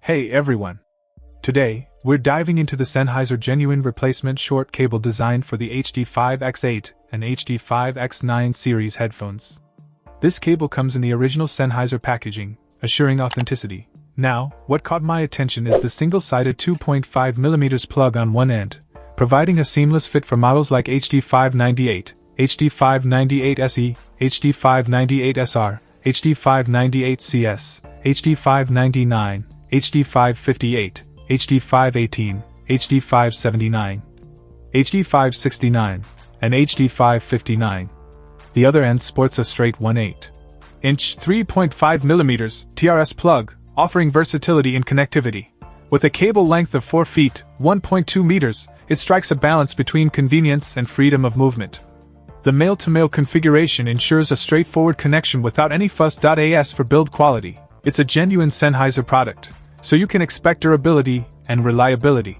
Hey everyone! Today, we're diving into the Sennheiser genuine replacement short cable designed for the HD5X8 and HD5X9 series headphones. This cable comes in the original Sennheiser packaging, assuring authenticity. Now, what caught my attention is the single-sided 2.5mm plug on one end, providing a seamless fit for models like HD598, HD598SE, HD598SR, HD598CS, HD599, HD558, HD518, HD579, HD569, and HD559. The other end sports a straight 1/8-inch 3.5mm TRS plug, offering versatility in connectivity. With a cable length of 4 feet, 1.2 meters, it strikes a balance between convenience and freedom of movement. The male-to-male configuration ensures a straightforward connection without any fuss. As for build quality, it's a genuine Sennheiser product, so you can expect durability and reliability.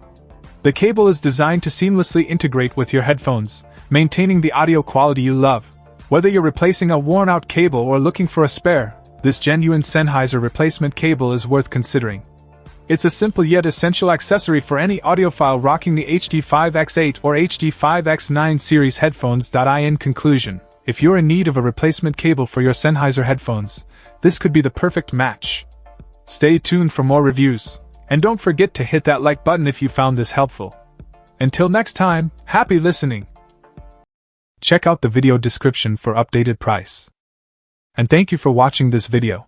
The cable is designed to seamlessly integrate with your headphones, maintaining the audio quality you love. Whether you're replacing a worn-out cable or looking for a spare, this genuine Sennheiser replacement cable is worth considering. It's a simple yet essential accessory for any audiophile rocking the HD5X8 or HD5X9 series headphones. In conclusion, if you're in need of a replacement cable for your Sennheiser headphones, this could be the perfect match. Stay tuned for more reviews, and don't forget to hit that like button if you found this helpful. Until next time, happy listening! Check out the video description for updated price. And thank you for watching this video.